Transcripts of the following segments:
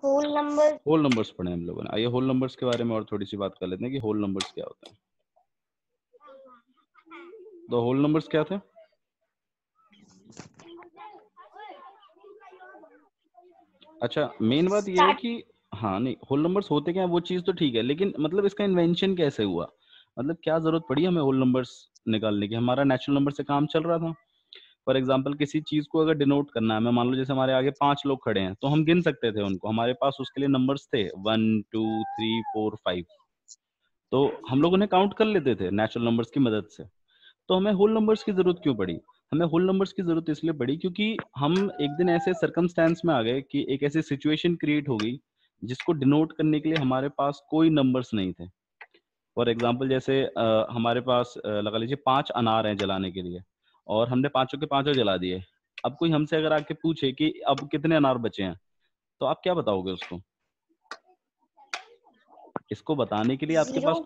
Whole number. Whole numbers पढ़े हम लोगों ने। आइए होल नंबर्स के बारे में और थोड़ी सी बात कर लेते हैं कि होल नंबर्स क्या होते हैं। तो होल नंबर्स क्या थे? अच्छा, मेन बात यह है कि हाँ नहीं, होल नंबर्स होते क्या है वो चीज तो ठीक है, लेकिन मतलब इसका इन्वेंशन कैसे हुआ, मतलब क्या जरूरत पड़ी हमें होल नंबर्स निकालने की? हमारा नेचुरल नंबर से काम चल रहा था। फॉर एग्जाम्पल किसी चीज को अगर डिनोट करना है, मैं मान लो जैसे हमारे आगे 5 लोग खड़े हैं तो हम गिन सकते थे उनको, हमारे पास उसके लिए नंबर्स थे 1 2 3 4 5, तो हम लोग उन्हें काउंट कर लेते थे नेचुरल नंबर्स की मदद से। तो हमें होल नंबर्स की जरूरत क्यों पड़ी? हमें होल नंबर्स की जरूरत इसलिए पड़ी क्योंकि हम एक दिन ऐसे सर्कमस्टेंस में आ गए कि एक ऐसी सिचुएशन क्रिएट हो गई जिसको डिनोट करने के लिए हमारे पास कोई नंबर्स नहीं थे। फॉर एग्जाम्पल जैसे हमारे पास लगा लीजिए 5 अनार हैं जलाने के लिए, और हमने पांचों के पांचों जला दिए। अब कोई हमसे अगर आके पूछे कि अब कितने अनार बचे हैं, तो आप क्या बताओगे उसको? इसको बताने के लिए आपके पास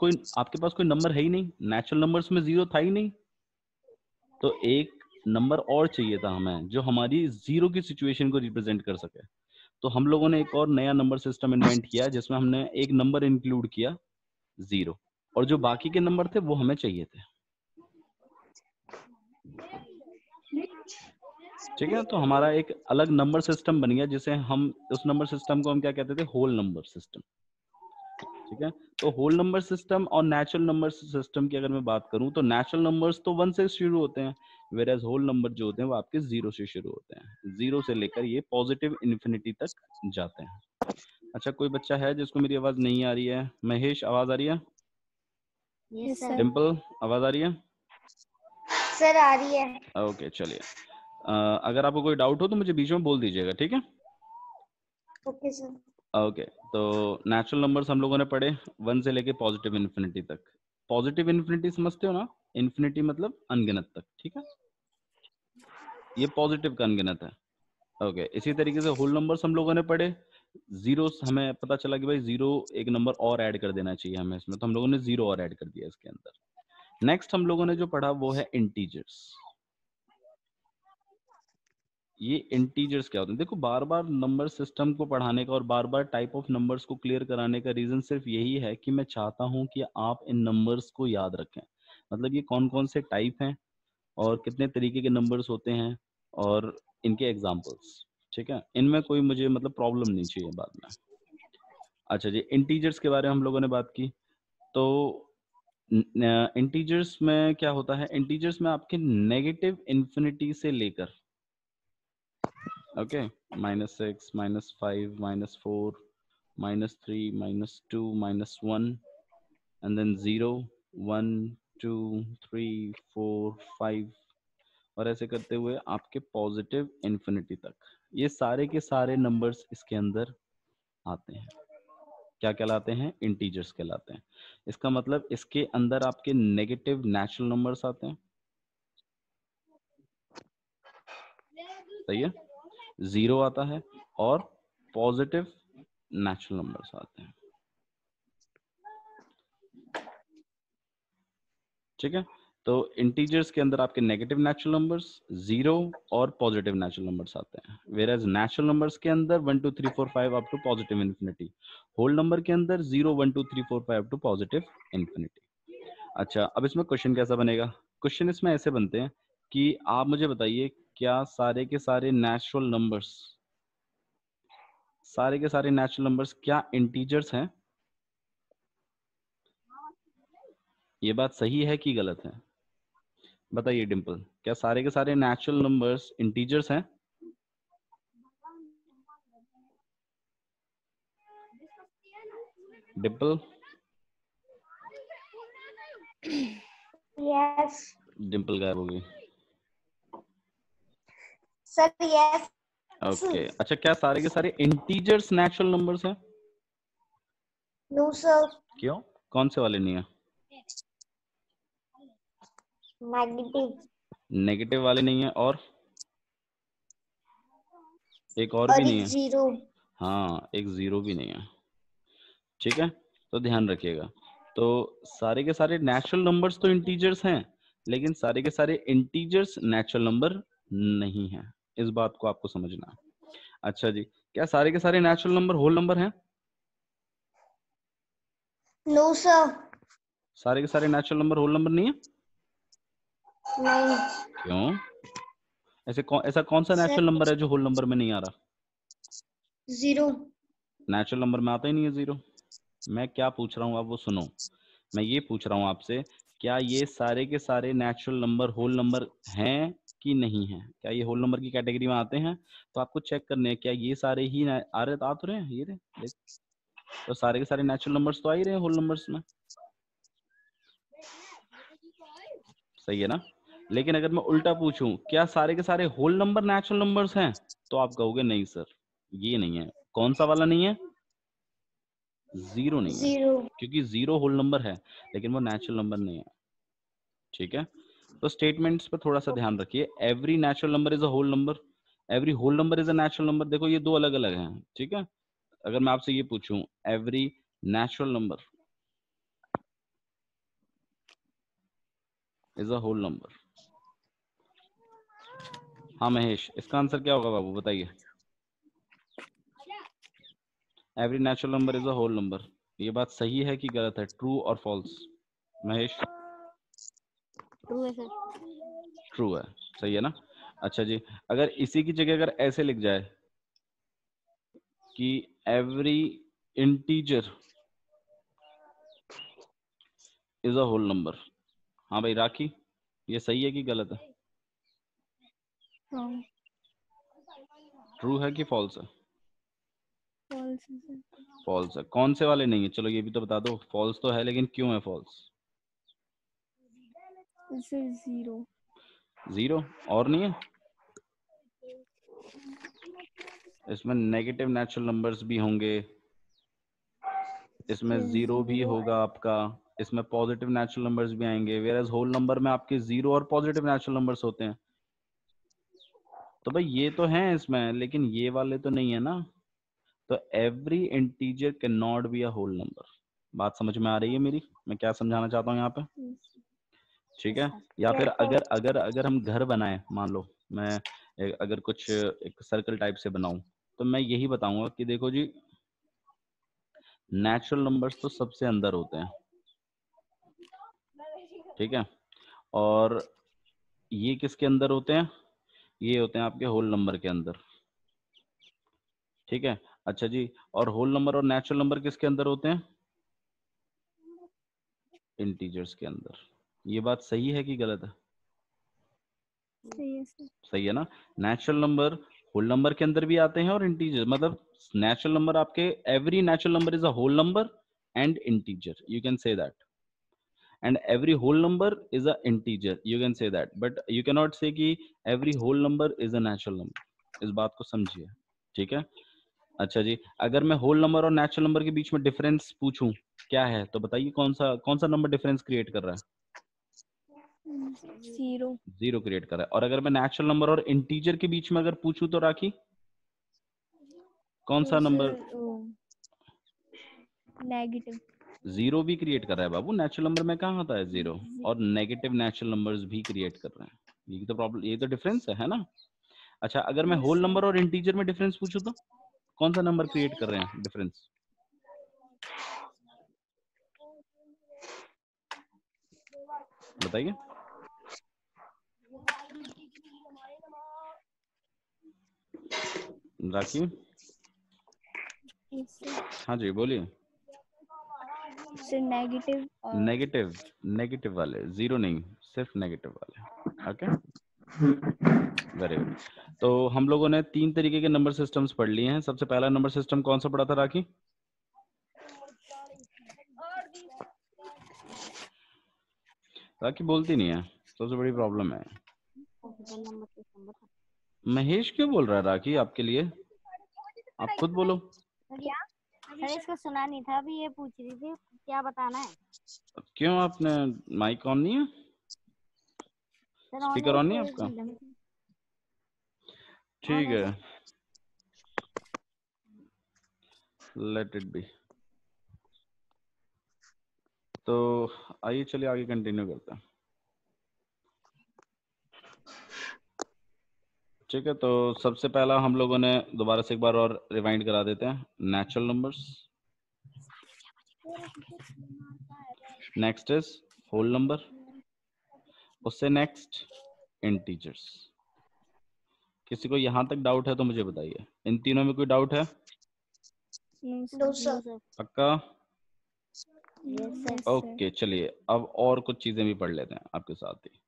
कोई नंबर है ही नहीं, नेचुरल नंबर्स में 0 था ही नहीं। तो एक नंबर और चाहिए था हमें जो हमारी 0 की सिचुएशन को रिप्रेजेंट कर सके। तो हम लोगों ने एक और नया नंबर सिस्टम इन्वेंट किया जिसमें हमने एक नंबर इंक्लूड किया 0, और जो बाकी के नंबर थे वो हमें चाहिए थे। ठीक है, तो हमारा एक अलग नंबर सिस्टम बन गया जिसे हम, उस नंबर सिस्टम को हम क्या कहते थे? Whole number system. ठीक है, तो होल नंबर सिस्टम और नेचुरल नंबर सिस्टम की अगर मैं बात करूं तो नेचुरल नंबर्स तो 1 से शुरू होते हैं, वेयर एज होल नंबर जो होते हैं वो आपके 0 से शुरू होते हैं। 0 से लेकर ये पॉजिटिव इन्फिनिटी तक जाते हैं। अच्छा, कोई बच्चा है जिसको मेरी आवाज नहीं आ रही है? महेश, आवाज आ रही है? Yes sir. डिम्पल, आवाज आ रही है? सर आ रही है। ओके, चलिए। अगर आपको कोई डाउट हो तो मुझे बीच में बोल दीजिएगा, ठीक है? Okay sir. ओके, तो नेचुरल नंबर्स हम लोगों ने पढ़े 1 से लेके पॉजिटिव इन्फिनिटी तक। पॉजिटिव इन्फिनिटी समझते हो ना? इन्फिनिटी मतलब अनगिनत तक, ठीक है? ये पॉजिटिव का अनगिनत है। ओके, इसी तरीके से होल नंबर्स हम लोगों ने पढ़े। जीरो, हमें पता चला कि भाई 0 एक नंबर और ऐड कर देना चाहिए हमें इसमें, तो हम लोगों ने 0 और ऐड कर दिया इसके अंदर। नेक्स्ट हम लोगों ने जो पढ़ा वो है इंटीजर्स। ये इंटीजर्स क्या होते हैं? देखो, बार बार नंबर सिस्टम को पढ़ाने का और बार बार टाइप ऑफ नंबर्स को क्लियर कराने का रीजन सिर्फ यही है कि मैं चाहता हूं कि आप इन नंबर्स को याद रखें। मतलब ये कौन कौन से टाइप हैं और कितने तरीके के नंबर्स होते हैं और इनके एग्जांपल्स। ठीक है, इनमें कोई मुझे मतलब प्रॉब्लम नहीं चाहिए बाद में। अच्छा जी, इंटीजर्स के बारे में हम लोगों ने बात की। तो इंटीजर्स में क्या होता है? इंटीजर्स में आपके नेगेटिव इन्फिनिटी से लेकर, ओके, -6, -5, -4, -3, -2, -1, and then 0, 1, 2, 3, 4, 5, और ऐसे करते हुए आपके पॉजिटिव इन्फिनिटी तक। ये सारे के सारे नंबर्स इसके अंदर आते हैं। क्या कहलाते हैं? इंटीजर्स कहलाते हैं। इसका मतलब इसके अंदर आपके नेगेटिव नेचुरल नंबर्स आते हैं, सही है? 0 आता है और पॉजिटिव नेचुरल नंबर्स आते हैं। ठीक है, तो इंटीजर्स के अंदर आपके नेगेटिव नेचुरल नंबर्स, 0 और पॉजिटिव नेचुरल नंबर्स आते हैं। वेयर एज नेचुरल नंबर्स के अंदर 1 2 3 4 5 up to positive infinity. Whole number के अंदर 0 1 2 3 4 5 अप टू पॉजिटिव इन्फिनिटी। अच्छा, अब इसमें क्वेश्चन कैसा बनेगा? क्वेश्चन इसमें ऐसे बनते हैं कि आप मुझे बताइए, क्या सारे के सारे नेचुरल नंबर्स क्या इंटीजर्स हैं? ये बात सही है कि गलत है? बताइए डिम्पल, क्या सारे के सारे नेचुरल नंबर्स इंटीजर्स हैं? डिम्पल? यस डिम्पल गायब हो गई। सर। यस। ओके, अच्छा, क्या सारे के सारे इंटीजर्स नेचुरल नंबर्स हैं? No sir. क्यों? कौन से वाले नहीं है? नेगेटिव। नेगेटिव वाले नहीं है, और एक और भी नहीं है। 0। हाँ, एक 0 भी नहीं है। ठीक है, तो ध्यान रखिएगा। तो सारे के सारे नेचुरल नंबर्स तो इंटीजर्स हैं, लेकिन सारे के सारे इंटीजर्स नेचुरल नंबर नहीं है। इस बात को आपको समझना है। अच्छा जी, क्या सारे के सारे नेचुरल नंबर होल नंबर हैं? No sir. सारे के सारे नेचुरल नंबर होल नंबर नहीं है? नहीं क्यों? ऐसा कौन सा सर। नेचुरल नंबर है जो होल नंबर में नहीं आ रहा? जीरो। नेचुरल नंबर में आता ही नहीं है जीरो। मैं क्या पूछ रहा हूँ आप वो सुनो। मैं ये पूछ रहा हूँ आपसे, क्या ये सारे के सारे नेचुरल नंबर होल नंबर हैं कि नहीं है? क्या ये होल नंबर की कैटेगरी में आते हैं? तो आपको चेक करने हैं क्या ये सारे ही आ तो रहे हैं, ये रहे देख। तो सारे के सारे नेचुरल नंबर्स तो आ ही रहे हैं होल नंबर्स में, सही है ना? लेकिन अगर मैं उल्टा पूछूं, क्या सारे के सारे होल नंबर नेचुरल नंबर्स हैं, तो आप कहोगे नहीं सर, ये नहीं है। कौन सा वाला नहीं है? जीरो नहीं है, जीरो। क्योंकि जीरो होल नंबर है लेकिन वो नेचुरल नंबर नहीं है। ठीक है, तो स्टेटमेंट्स पर थोड़ा सा ध्यान रखिए। Every natural number is a whole number, every whole number is a natural number. देखो ये दो अलग अलग हैं, ठीक है? अगर मैं आपसे ये पूछूं, every natural number is a whole number, हाँ महेश, इसका आंसर क्या होगा बाबू बताइए? Every natural number is a whole number, ये बात सही है कि गलत है? ट्रू और फॉल्स? महेश ट्रू है सर। ट्रू है, सही है ना? अच्छा जी, अगर इसी की जगह अगर ऐसे लिख जाए कि every integer is a whole number, हाँ भाई राखी, ये सही है कि गलत है? रॉन्ग। ट्रू है कि फॉल्स है? फॉल्स है सर। फॉल्स है। कौन से वाले नहीं है, चलो ये भी तो बता दो। फॉल्स तो है लेकिन क्यों है फॉल्स? Sir zero. जीरो और नहीं है? इसमें नेगेटिव नेचुरल नंबर्स भी होंगे, इसमें जीरो भी होगा आपका, इसमें पॉजिटिव नेचुरल नंबर्स भी आएंगे। वेयर होल नंबर में आपके जीरो और पॉजिटिव नेचुरल नंबर्स होते हैं। तो भाई ये तो हैं इसमें, लेकिन ये वाले तो नहीं है ना। तो every integer can not be a whole number. बात समझ में आ रही है मेरी, मैं क्या समझाना चाहता हूँ यहाँ पे? ठीक है। या फिर अगर अगर अगर हम घर बनाए, मान लो मैं अगर कुछ एक सर्कल टाइप से बनाऊं, तो मैं यही बताऊंगा कि देखो जी, नेचुरल नंबर्स तो सबसे अंदर होते हैं, ठीक है? और ये किसके अंदर होते हैं? ये होते हैं आपके होल नंबर के अंदर, ठीक है? अच्छा जी, और होल नंबर और नेचुरल नंबर किसके अंदर होते हैं? इंटीजर्स के अंदर। ये बात सही है कि गलत है? सही है सर। सही है ना? नेचुरल नंबर होल नंबर के अंदर भी आते हैं और इंटीजर, मतलब नेचुरल नंबर आपके, every natural number is a whole number and integer, you can say that. and every whole number is a integer, you can say that, but you cannot say कि every whole number is a natural number। इस बात को समझिए, ठीक है? अच्छा जी, अगर मैं होल नंबर और नेचुरल नंबर के बीच में डिफरेंस पूछूं क्या है, तो बताइए कौन सा नंबर डिफरेंस क्रिएट कर रहा है? जीरो। जीरो क्रिएट कर रहा है। और अगर मैं नेचुरल नंबर और इंटीजर के बीच में अगर पूछूं तो राखी, कौन सा नंबर? नेगेटिव। जीरो भी क्रिएट कर रहा है बाबू, नेचुरल नंबर में कहाँ आता है जीरो? और नेगेटिव नेचुरल नंबर्स भी क्रिएट कर रहे हैं। ये तो प्रॉब्लम, ये तो डिफरेंस है ना? अच्छा, अगर मैं होल नंबर और इंटीजर में डिफरेंस पूछूं तो कौन सा नंबर क्रिएट कर रहे हैं डिफरेंस? बताइए। राखी, हाँ जी बोलिए। नेगेटिव और नेगेटिव, नेगेटिव वाले, जीरो नहीं, सिर्फ नेगेटिव वाले। Okay, very good. तो हम लोगों ने 3 तरीके के नंबर सिस्टम्स पढ़ लिए हैं। सबसे पहला नंबर सिस्टम कौन सा पढ़ा था राखी? राखी बोलती नहीं है, सबसे बड़ी प्रॉब्लम है। महेश क्यों बोल रहा है राखी आपके लिए? आप खुद बोलो। सर इसको सुना नहीं था, अभी ये पूछ रही थी क्या बताना है। क्यों, आपने माइक ऑन नहीं है? स्पीकर ऑन नहीं है आपका? ठीक है, लेट इट बी। तो आइए चलिए आगे कंटिन्यू करते हैं। ठीक है, तो सबसे पहला हम लोगों ने दोबारा से एक बार और रिवाइंड करा देते हैं, natural numbers, next is whole number, उससे नेक्स्ट इंटीजर्स। किसी को यहाँ तक डाउट है तो मुझे बताइए, इन तीनों में कोई डाउट है? No sir. पक्का? Yes sir. ओके, चलिए अब और कुछ चीजें भी पढ़ लेते हैं आपके साथ ही।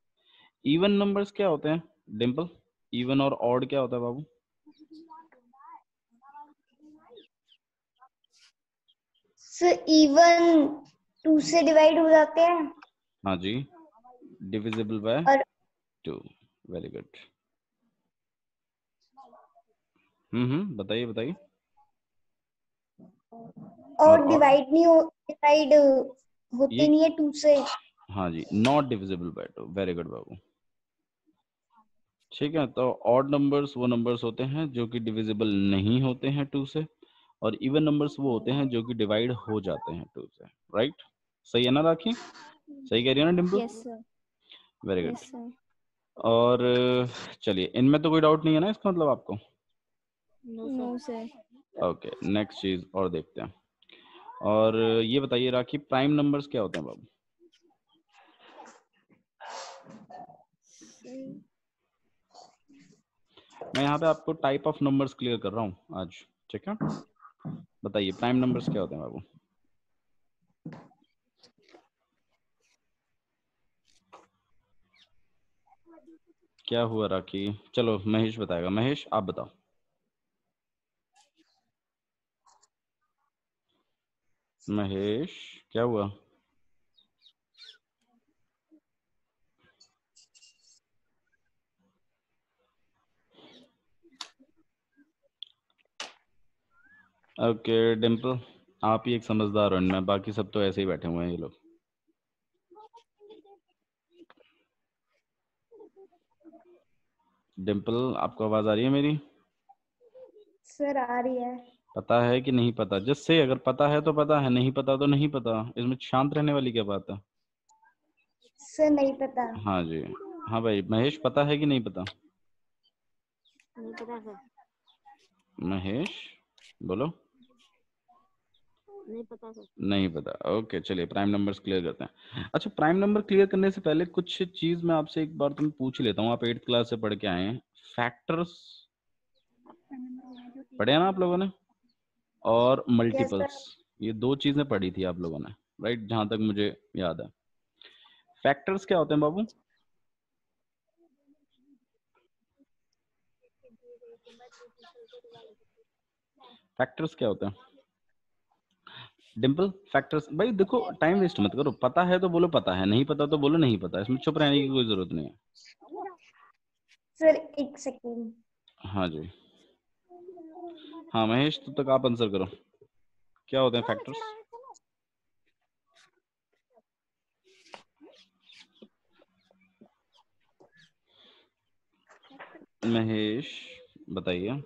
इवन नंबर्स क्या होते हैं डिम्पल? इवन और ऑड क्या होता है बाबू? सर इवन 2 से डिवाइड हो जाते हैं। हाँ जी, डिविजिबल बाय और 2। Very good. बताइए बताइए। और डिवाइड नहीं हो, डिवाइड होते ये नहीं है 2 से। हाँ जी, not divisible by 2। Very good बाबू। ठीक है, तो ऑड नंबर्स वो नंबर्स होते हैं जो कि डिविजिबल नहीं होते हैं 2 से, और इवन नंबर्स वो होते हैं जो कि डिवाइड हो जाते हैं 2 से। राइट? सही है ना राखी? सही कह रही है ना Dimple? Yes sir. Very good. Yes sir. और चलिए, इनमें तो कोई डाउट नहीं है ना इसका मतलब आपको? No sir. ओके, नेक्स्ट चीज और देखते हैं। और ये बताइए राखी, प्राइम नंबर्स क्या होते हैं बाबू? मैं यहाँ पे आपको टाइप ऑफ नंबर्स क्लियर कर रहा हूँ आज। ठीक है, बताइए प्राइम नंबर्स क्या होते हैं बाबू? क्या हुआ राखी? चलो महेश बताएगा। महेश आप बताओ। महेश क्या हुआ? ओके डिम्पल, आप ही एक समझदार हो इनमें, बाकी सब तो ऐसे ही बैठे हुए हैं ये लोग। डिम्पल, आपको आवाज आ रही है मेरी? सर आ रही है। पता है कि नहीं पता? जिससे अगर पता है तो पता है, नहीं पता तो नहीं पता, इसमें शांत रहने वाली क्या बात है? सर नहीं पता। हाँ जी। हाँ भाई महेश, पता है कि नहीं पता? नहीं पता सर। महेश बोलो। नहीं पता सर। नहीं पता। ओके, चलिए प्राइम नंबर्स क्लियर करते हैं। अच्छा, प्राइम नंबर क्लियर करने से पहले कुछ चीज मैं आपसे एक बार तुम पूछ लेता हूँ। आप 8th क्लास से पढ़ के आए हैं, फैक्टर्स पढ़े हैं ना आप लोगों ने? और यस मल्टीपल्स, सर। ये दो चीजें पढ़ी थी आप लोगों ने, राइट? जहां तक मुझे याद है। फैक्टर्स क्या होते हैं बाबू? फैक्टर्स क्या होते हैं डिम्पल? फैक्टर्स भाई देखो, टाइम वेस्ट मत करो। पता है तो बोलो पता है, नहीं पता तो बोलो नहीं पता। इसमें चुप रहने की कोई जरूरत नहीं है। सर एक सेकेंड। हाँ जी। हाँ महेश, तब तक आप आंसर करो, क्या होते हैं फैक्टर्स? महेश बताइए।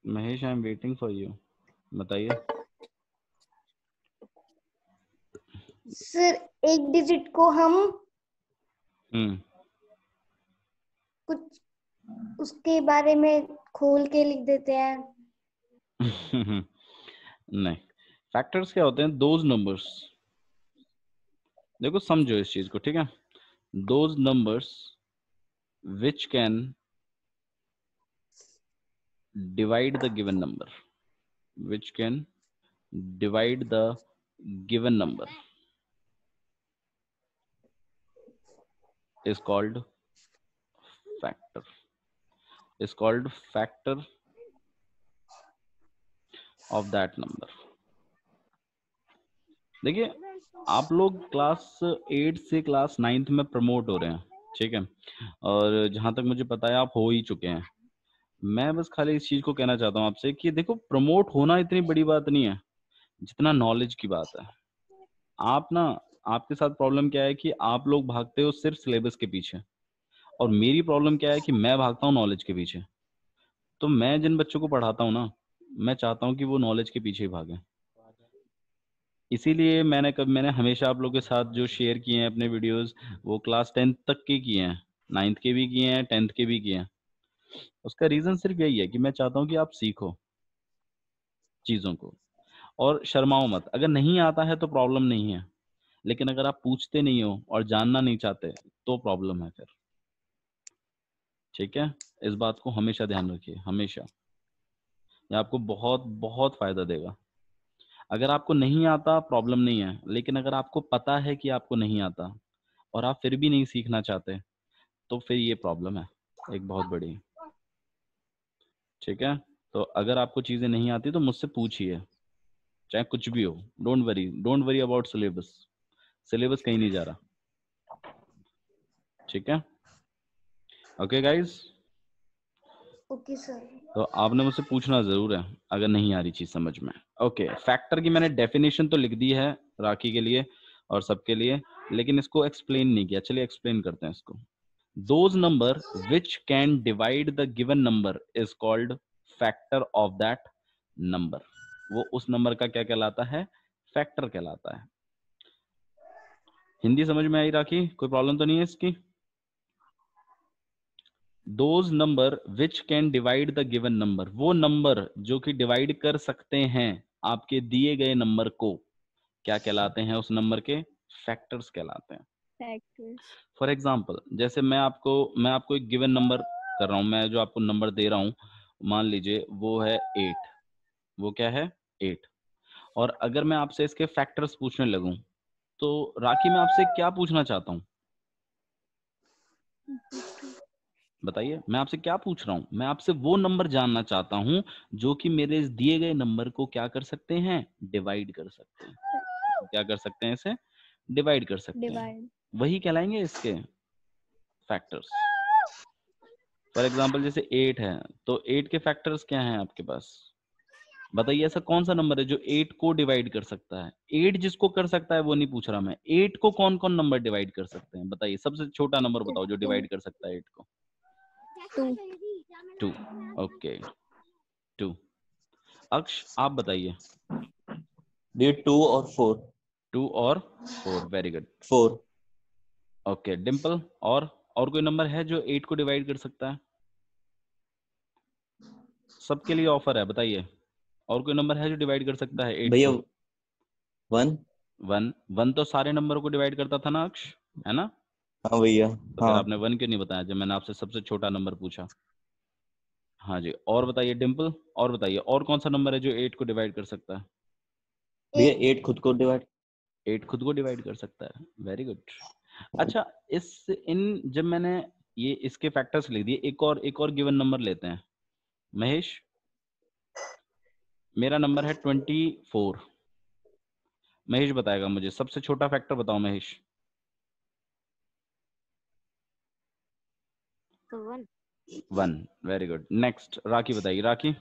Mahesh, I am waiting for you, बताइए। सर एक डिजिट को हम कुछ उसके बारे में खोल के लिख देते हैं। नहीं, फैक्टर्स क्या होते हैं? दोज नंबर्स, देखो समझो इस चीज को, ठीक है? Those numbers which can divide the given number, which can divide the given number is called factor, is called factor of that number. देखिए, आप लोग क्लास 8 से क्लास 9th में प्रमोट हो रहे हैं, ठीक है? और जहां तक मुझे पता है आप हो ही चुके हैं। मैं बस खाली इस चीज को कहना चाहता हूँ आपसे कि देखो, प्रमोट होना इतनी बड़ी बात नहीं है जितना नॉलेज की बात है। आप ना, आपके साथ प्रॉब्लम क्या है कि आप लोग भागते हो सिर्फ सिलेबस के पीछे, और मेरी प्रॉब्लम क्या है कि मैं भागता हूँ नॉलेज के पीछे। तो मैं जिन बच्चों को पढ़ाता हूँ ना, मैं चाहता हूँ कि वो नॉलेज के पीछे ही भागें। इसीलिए मैंने हमेशा आप लोगों के साथ जो शेयर किए हैं अपने वीडियोस, वो क्लास 10th तक के किए हैं, 9th के भी किए हैं, 10th के भी किए हैं। उसका रीजन सिर्फ यही है कि मैं चाहता हूँ कि आप सीखो चीजों को और शर्माओ मत। अगर नहीं आता है तो प्रॉब्लम नहीं है, लेकिन अगर आप पूछते नहीं हो और जानना नहीं चाहते तो प्रॉब्लम है फिर। ठीक है, इस बात को हमेशा ध्यान रखिए, हमेशा। ये आपको बहुत बहुत फायदा देगा। अगर आपको नहीं आता प्रॉब्लम नहीं है, लेकिन अगर आपको पता है कि आपको नहीं आता और आप फिर भी नहीं सीखना चाहते तो फिर ये प्रॉब्लम है एक बहुत बड़ी। ठीक है, तो अगर आपको चीजें नहीं आती तो मुझसे पूछिए, चाहे कुछ भी हो। Don't worry about syllabus. Syllabus कहीं नहीं जा रहा। ठीक है, ओके गाइस। Okay sir. तो आपने मुझसे पूछना जरूर है अगर नहीं आ रही चीज समझ में। ओके, फैक्टर की मैंने डेफिनेशन तो लिख दी है राखी के लिए और सबके लिए, लेकिन इसको एक्सप्लेन नहीं किया। चलिए एक्सप्लेन करते हैं इसको। Those number which can divide the given number is called factor of that number. वो उस नंबर का क्या कहलाता है? फैक्टर कहलाता है। हिंदी समझ में आई राखी? कोई प्रॉब्लम तो नहीं है इसकी? Those number which can divide the given number, वो नंबर जो कि डिवाइड कर सकते हैं आपके दिए गए नंबर को, क्या कहलाते हैं? उस नंबर के फैक्टर्स कहलाते हैं। फैक्टर्स। फॉर एग्जाम्पल, जैसे मैं आपको एक गिवन नंबर कर रहा हूं, मैं जो आपको नंबर दे रहा हूं, मान लीजिए वो है 8। वो क्या है? 8। और अगर मैं आपसे इसके फैक्टर्स पूछने लगूं तो राखी मैं आपसे क्या पूछना चाहता हूं? बताइए, मैं आपसे क्या पूछ रहा हूं? मैं आपसे वो नंबर जानना चाहता हूं जो कि मेरे इस दिए गए नंबर को क्या कर सकते हैं? डिवाइड कर सकते हैं। क्या कर सकते हैं? इसे डिवाइड कर सकते हैं। डिवाइड। वही कहलाएंगे इसके फैक्टर्स। फॉर एग्जाम्पल जैसे 8 है, तो 8 के फैक्टर्स क्या हैं आपके पास? बताइए, ऐसा कौन सा नंबर है जो 8 को डिवाइड कर सकता है? 8 जिसको कर सकता है वो नहीं पूछ रहा मैं, 8 को कौन कौन नंबर डिवाइड कर सकते हैं? बताइए, सबसे छोटा नंबर बताओ जो डिवाइड कर सकता है 8 को। 2। ओके, 2। अक्ष आप बताइए। ये 2 और 4। 2 और 4, वेरी गुड। 4। ओके, डिम्पल और कोई नंबर है जो 8 को डिवाइड कर सकता है? सबके लिए ऑफर है, बताइए और कोई नंबर है जो डिवाइड कर सकता है 8 भैया को? 1। 1 तो सारे नंबर को डिवाइड करता था ना अक्ष, है ना? हाँ भैया, तो फिर हाँ। आपने 1 क्यों नहीं बताया जब मैंने आपसे सबसे छोटा नंबर पूछा? हाँ जी, और बताइए डिम्पल, और बताइए और कौन सा नंबर है जो 8 को डिवाइड कर सकता है? भैया 8 खुद को डिवाइड। 8 खुद को डिवाइड कर सकता है, वेरी गुड। अच्छा, जब मैंने ये इसके फैक्टर्स लिख दिए, एक और गिवन नंबर लेते हैं। महेश, मेरा नंबर है 24। महेश बताएगा मुझे सबसे छोटा फैक्टर, बताओ महेश। तो 1। 1, वेरी गुड। नेक्स्ट राखी बताइए। राखी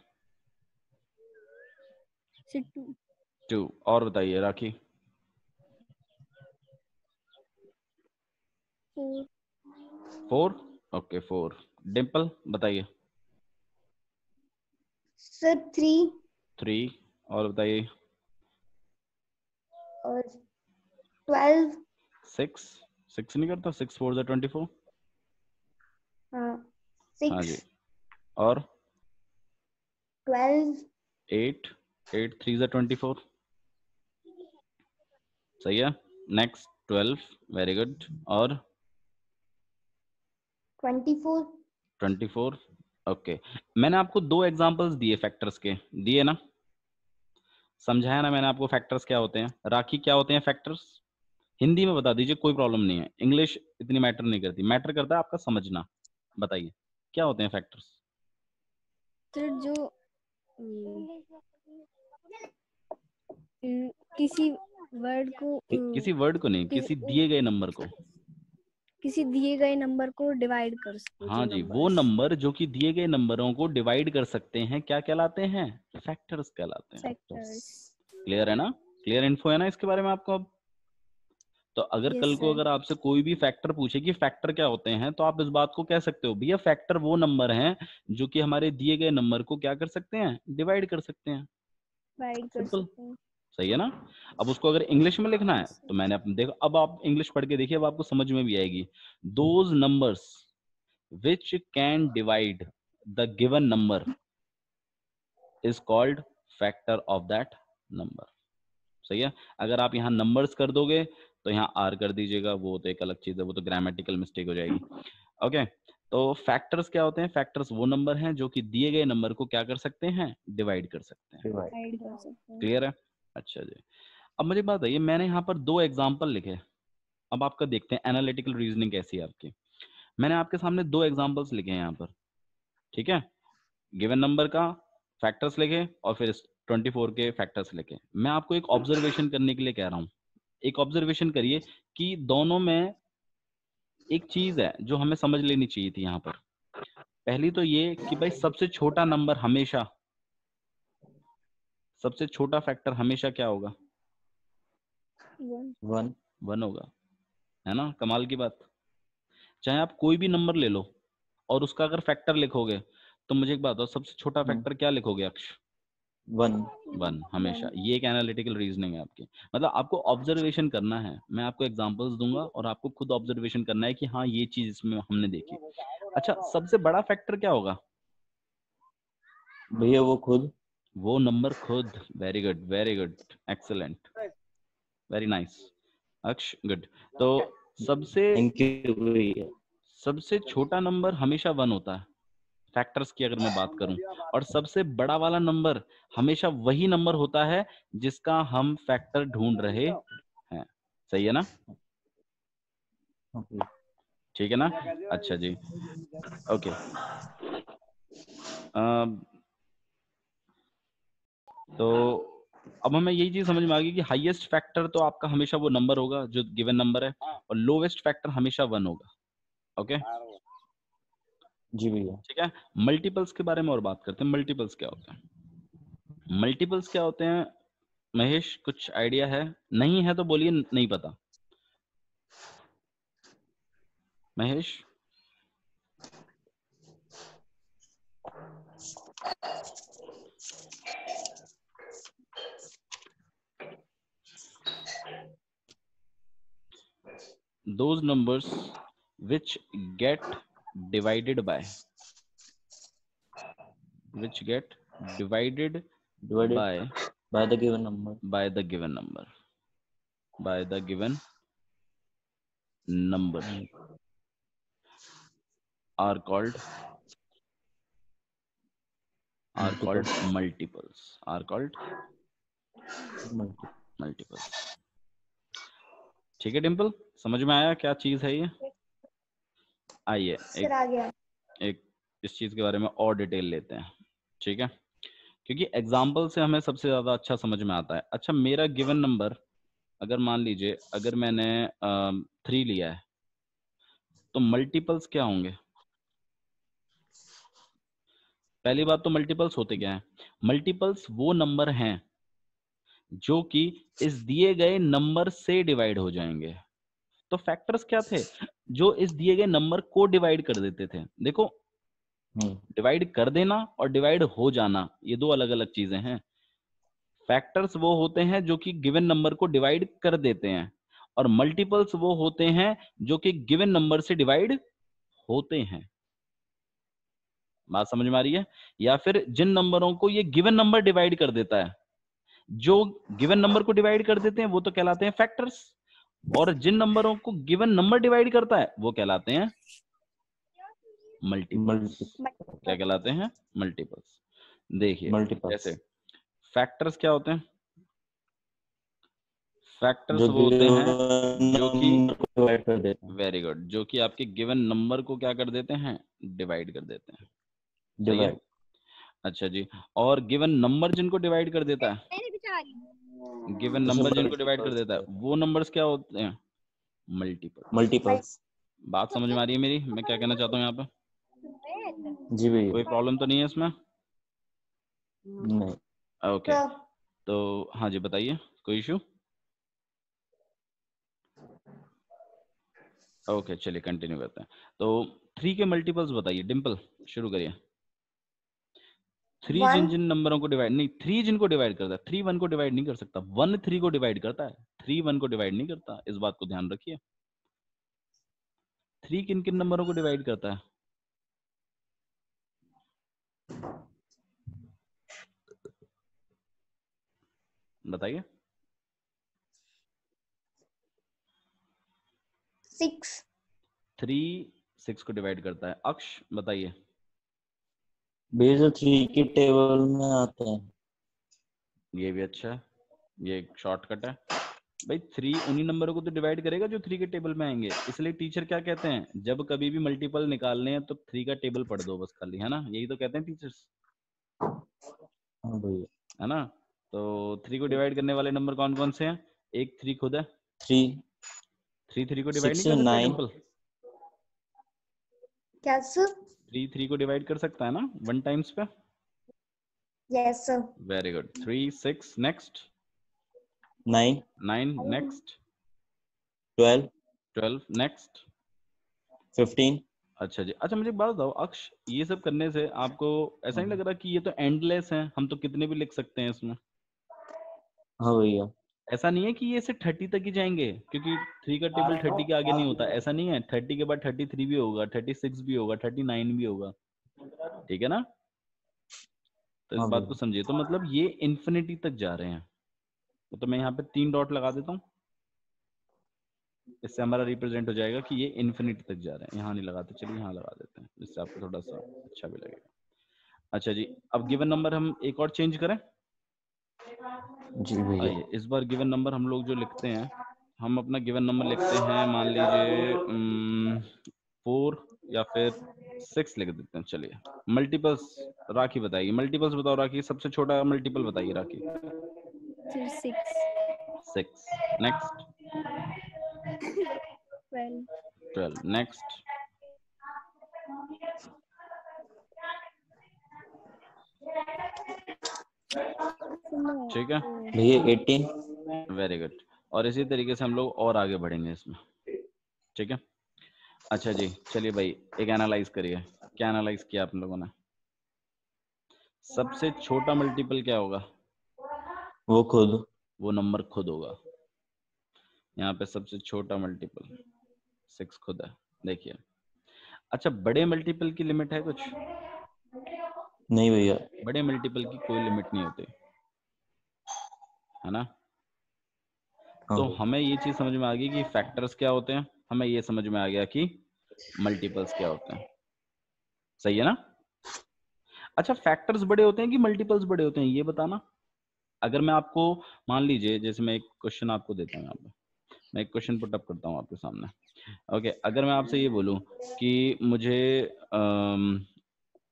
2। 2, और बताइए राखी। 4। 4, ओके 4। डिम्पल बताइए। सर 3 3, और बताइए। और 12। 6 नहीं करता? 6 4 ज़ा 24। हाँ हाँ जी, 6 और 12। 8 3 ज़ा 24। सही है। Next 12, very good. और 24। 24, ओके। मैंने आपको 2 एग्जांपल्स दिए फैक्टर्स के, दिए ना? समझाया ना मैंने आपको फैक्टर्स क्या होते हैं? राखी क्या होते हैं फैक्टर्स? हिंदी में बता दीजिए, कोई प्रॉब्लम नहीं है। इंग्लिश इतनी मैटर नहीं करती, मैटर करता है आपका समझना। बताइए क्या होते हैं फैक्टर्स? तो जो किसी वर्ड को किसी वर्ड को नहीं, किसी दिए गए नंबर को। किसी दिए गए नंबर को डिवाइड कर सकते हैं। हाँ जी, वो नंबर जो कि दिए गए नंबरों को डिवाइड कर सकते हैं, क्या कहलाते हैं? फैक्टर्स कहलाते हैं। फैक्टर्स। क्लियर है ना? क्लियर इन्फो है ना इसके बारे में आपको अब? तो अगर Yes, कल को sir. अगर आपसे कोई भी फैक्टर पूछे कि फैक्टर क्या होते हैं, तो आप इस बात को कह सकते हो, भैया फैक्टर वो नंबर हैं जो कि हमारे दिए गए नंबर को क्या कर सकते हैं? डिवाइड कर सकते हैं। डिवाइड कर सिंपल, सकते हैं। सही है ना। अब उसको अगर इंग्लिश में लिखना है तो मैंने देखो, अब आप इंग्लिश पढ़ के देखिए, अब आपको समझ में भी आएगी। Those numbers which can divide the given number is called factor of that number. सही है। अगर आप यहाँ नंबर्स कर दोगे तो यहाँ आर कर दीजिएगा, वो तो एक अलग चीज है, वो तो ग्रामेटिकल मिस्टेक हो जाएगी। ओके, तो फैक्टर्स क्या होते हैं? फैक्टर्स वो नंबर हैं जो कि दिए गए नंबर को क्या कर सकते हैं? डिवाइड कर सकते हैं। डिवाइड। क्लियर है? अच्छा जी। अब मुझे बात बताइए, मैंने यहाँ पर 2 एग्जाम्पल लिखे, अब आपका देखते हैं एनालिटिकल रीजनिंग कैसी है आपकी। मैंने आपके सामने 2 एग्जाम्पल्स लिखे हैं यहाँ पर, ठीक है। गिवन नंबर का फैक्टर्स लिखे और फिर 24 के फैक्टर्स लिखे। मैं आपको एक ऑब्जर्वेशन करने के लिए कह रहा हूँ। एक ऑब्जर्वेशन करिए कि दोनों में एक चीज है जो हमें समझ लेनी चाहिए थी यहाँ पर। पहली तो ये कि भाई सबसे छोटा नंबर हमेशा, सबसे छोटा फैक्टर हमेशा क्या होगा? 1। 1 होगा, है ना। कमाल की बात। चाहे आप कोई भी नंबर ले लो और उसका अगर फैक्टर लिखोगे तो मुझे एक बात बताओ, सबसे छोटा फैक्टर क्या लिखोगे अक्ष? 1। 1 हमेशा। ये एक एनालिटिकल रीजनिंग है आपकी। मतलब आपको ऑब्जर्वेशन करना है, मैं आपको एग्जांपल्स दूंगा और आपको खुद ऑब्जर्वेशन करना है कि हाँ ये चीज इसमें हमने देखी। अच्छा, सबसे बड़ा फैक्टर क्या होगा भैया वो खुद। वो नंबर खुद। Very good, very good, excellent, very nice अक्ष, गुड। तो सबसे थैंक यू भैया। सबसे छोटा नंबर हमेशा 1 होता है फैक्टर्स की अगर मैं बात करूं, और सबसे बड़ा वाला नंबर हमेशा वही नंबर होता है जिसका हम फैक्टर ढूंढ रहे हैं। सही है ना? Okay. ठीक है ना? अच्छा जी, ओके। तो अब हमें यही चीज समझ में आ गई कि हाईएस्ट फैक्टर तो आपका हमेशा वो नंबर होगा जो गिवन नंबर है, और लोवेस्ट फैक्टर हमेशा 1 होगा। ओके, जी भैया। ठीक है। मल्टीपल्स के बारे में और बात करते हैं। मल्टीपल्स क्या होते हैं? मल्टीपल्स क्या होते हैं महेश, कुछ आइडिया है? नहीं है तो बोलिए नहीं पता। Mahesh, those numbers which get divided by, which get divided Divided by by the given number. by the given number, by the given number are called multiples, are called Multiple. multiples। ठीक है डिम्पल, समझ में आया क्या चीज है ये? आइए सर आ गया। एक इस चीज के बारे में और डिटेल लेते हैं, ठीक है, क्योंकि एग्जाम्पल से हमें सबसे ज्यादा अच्छा समझ में आता है। अच्छा, मेरा गिवन नंबर अगर मान लीजिए, अगर मैंने 3 लिया है तो मल्टीपल्स क्या होंगे? पहली बात तो मल्टीपल्स होते क्या हैं? मल्टीपल्स वो नंबर हैं जो कि इस दिए गए नंबर से डिवाइड हो जाएंगे। तो फैक्टर्स क्या थे? जो इस दिए गए नंबर को डिवाइड कर देते थे। देखो, डिवाइड कर देना और डिवाइड हो जाना ये 2 अलग अलग चीजें हैं। फैक्टर्स वो होते हैं जो कि गिवन नंबर को डिवाइड कर देते हैं, और मल्टीपल्स वो होते हैं जो कि गिवन नंबर से डिवाइड होते हैं। बात समझ में आ रही है? या फिर जिन नंबरों को ये गिवन नंबर डिवाइड कर देता है, जो गिवन नंबर को डिवाइड कर देते हैं वो तो कहलाते हैं फैक्टर्स, और जिन नंबरों को गिवन नंबर डिवाइड करता है वो कहलाते हैं मल्टीपल्स। क्या कहलाते हैं? मल्टीपल्स। देखिए मल्टीपल्स जैसे फैक्टर्स क्या होते हैं? फैक्टर्स जो वो होते हैं जो कि नंबर को डिवाइड कर देते हैं। वेरी गुड, जो कि आपके गिवन नंबर को क्या कर देते हैं? डिवाइड कर देते हैं। सही है? डिवाइड। अच्छा जी, और गिवन नंबर जिनको डिवाइड कर देता है, गिवन नंबर जिनको डिवाइड कर देता है वो नंबर्स क्या होते हैं? मल्टीपल। मल्टीपल्स। बात समझ में आ रही है मेरी? मैं क्या कहना चाहता हूँ यहाँ पे? जी भैया। कोई प्रॉब्लम तो नहीं है इसमें? नहीं। ओके, तो हाँ जी बताइए, कोई इशू? ओके चलिए कंटिन्यू करते हैं। तो 3 के मल्टीपल्स बताइए, डिम्पल शुरू करिए। 3 जिन जिन नंबरों को डिवाइड नहीं, 3 जिनको डिवाइड करता है, 3 1 को डिवाइड नहीं कर सकता, 1 3 को डिवाइड करता है, 3 1 को डिवाइड नहीं करता, इस बात को ध्यान रखिए। 3 किन किन नंबरों को डिवाइड करता है? बताइए। 6 3 6 को डिवाइड करता है। अक्ष बताइए। भैया जो 3 की टेबल में आता है। ये भी अच्छा है, ये एक शॉर्टकट है भाई। 3 उन्हीं नंबरों को तो डिवाइड करेगा जो 3 के टेबल में आएंगे। इसलिए टीचर क्या कहते हैं, जब कभी भी मल्टीपल निकालने हैं तो 3 का टेबल पढ़ दो बस खाली, है ना? यही तो कहते हैं टीचर्स, हाँ भैया। है ना? तो 3 को डिवाइड करने वाले नंबर कौन कौन से हैं? एक 3 खुद है। 3 3 को डिवाइड नहीं 6 कर सकता 9 डिम्पल? क्या सर? 3 को डिवाइड कर सकता है ना 1 टाइम्स पे? Yes sir. Very good. 3 6 next 9 9 next 12 12 next 15। अच्छा जी। अच्छा मुझे एक बात बताओ अक्ष, ये सब करने से आपको ऐसा नहीं लग रहा कि ये तो एंडलेस है, हम तो कितने भी लिख सकते हैं इसमें? हाँ भैया। ऐसा नहीं है कि ये सिर्फ 30 तक ही जाएंगे, क्योंकि 3 का टेबल 30 के आगे नहीं होता, ऐसा नहीं है। 30 के बाद 33 भी होगा, 36 भी होगा, 39 भी होगा, ठीक है ना? तो इस हाँ बात को भैया। समझिए। तो मतलब ये इन्फिनिटी तक जा रहे हैं। तो मैं यहाँ पे 3 डॉट लगा देता हूँ, इससे हमारा रिप्रेजेंट हो जाएगा कि ये इन्फिनिटी तक जा रहे हैं। यहाँ नहीं लगाते, चलिए यहाँ लगा देते हैं, जिससे आपको थोड़ा सा अच्छा भी लगेगा। अच्छा जी, अब गिवन नंबर हम एक और चेंज करें। जी भैया। आइए इस बार गिवन नंबर हम लोग जो लिखते हैं, हम अपना गिवन नंबर लिखते हैं, मान लीजिए 4 या फिर 6 लिख देते हैं। चलिए मल्टीपल्स राखी बताइए। मल्टीपल्स बताओ राखी, सबसे छोटा मल्टीपल बताइए राखी। फिर 6 6 नेक्स्ट 12 12 नेक्स्ट no, ठीक है, भैया 18। Very good. और इसी तरीके से हम लोग और आगे बढ़ेंगे इसमें, ठीक है? अच्छा जी, चलिए भाई एक एनालाइज करिए। क्या एनालाइज किया आप लोगों ने? सबसे छोटा मल्टीपल क्या होगा? वो खुद। वो नंबर खुद होगा। यहाँ पे सबसे छोटा मल्टीपल 6 खुद है, देखिए। अच्छा बड़े मल्टीपल की लिमिट है कुछ? नहीं भैया। बड़े मल्टीपल की कोई लिमिट नहीं होती, है ना? हाँ तो भैया। हमें ये चीज समझ में आ गई कि फैक्टर्स क्या होते हैं, हमें ये समझ में आ गया कि मल्टीपल्स क्या होते हैं। सही है ना? अच्छा फैक्टर्स बड़े होते हैं कि मल्टीपल्स बड़े होते हैं, ये बताना। अगर मैं आपको मान लीजिए, जैसे मैं एक क्वेश्चन आपको देता हूँ, यहाँ पे मैं एक क्वेश्चन पुट अप करता हूँ आपके सामने। ओके, अगर मैं आपसे ये बोलूं कि मुझे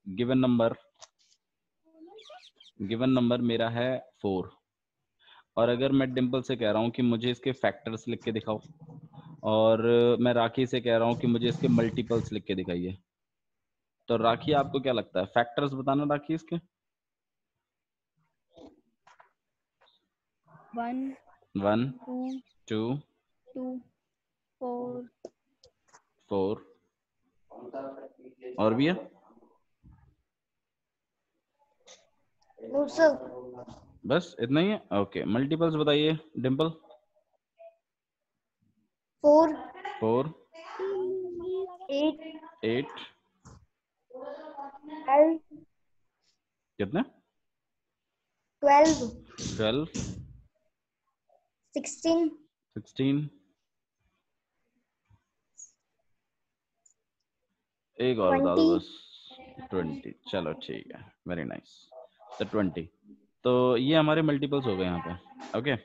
गिवन नंबर मेरा है 4, और अगर मैं डिम्पल से कह रहा हूँ कि मुझे इसके फैक्टर्स लिख के दिखाओ, और मैं राखी से कह रहा हूँ कि मुझे इसके मल्टीपल्स लिख के दिखाइए, तो राखी आपको क्या लगता है? फैक्टर्स बताना राखी इसके। 1 1 2 2 2 4 4 और भी है? No sir. बस इतना ही है? ओके, मल्टीपल्स बताइए डिम्पल। 4 4 8 8 12 कितने? 12 12 16 16 एक और बता दो 20 बस। 20। चलो ठीक है, वेरी नाइस। तो 20, तो ये हमारे मल्टीपल्स हो गए यहाँ पे। ओके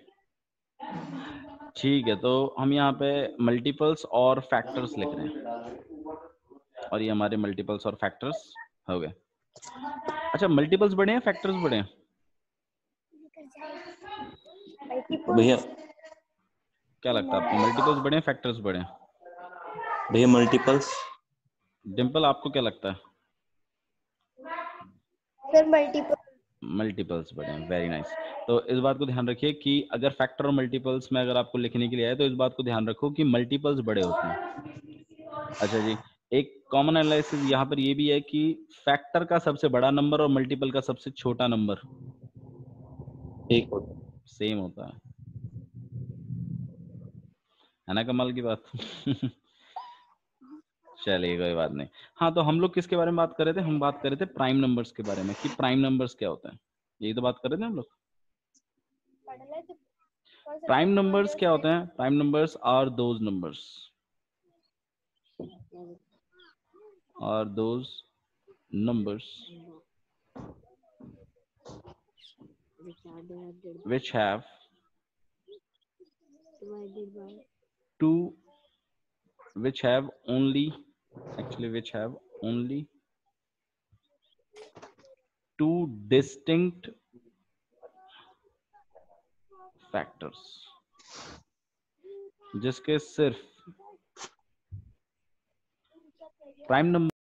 ठीक है, तो हम यहाँ पे मल्टीपल्स और फैक्टर्स लिख रहे हैं, और ये हमारे मल्टीपल्स और फैक्टर्स हो गए। अच्छा मल्टीपल्स बड़े हैं फैक्टर्स बड़े हैं? भैया। क्या लगता है आपको, मल्टीपल्स बड़े हैं फैक्टर्स बड़े हैं? भैया मल्टीपल्स। डिम्पल आपको क्या लगता है? Sir multiple. मल्टीपल्स बड़े हैं, वेरी नाइस। तो इस बात को ध्यान रखिए कि अगर फैक्टर और मल्टीपल्स में अगर आपको लिखने के लिए आए तो इस बात को ध्यान रखो कि मल्टीपल्स बड़े होते हैं। अच्छा जी, एक कॉमन एनालिसिस यहाँ पर ये भी है कि फैक्टर का सबसे बड़ा नंबर और मल्टीपल का सबसे छोटा नंबर एक होता सेम होता है ना, कमाल की बात। चलिए कोई बात नहीं। हाँ, तो हम लोग किसके बारे में बात कर रहे थे? हम बात कर रहे थे प्राइम नंबर्स के बारे में, कि प्राइम नंबर्स क्या होते हैं, यही तो बात कर रहे थे हम लोग। प्राइम नंबर्स क्या होते हैं? Prime numbers are those numbers, which have two which have only two distinct factors, जिसके सिर्फ प्राइम नंबर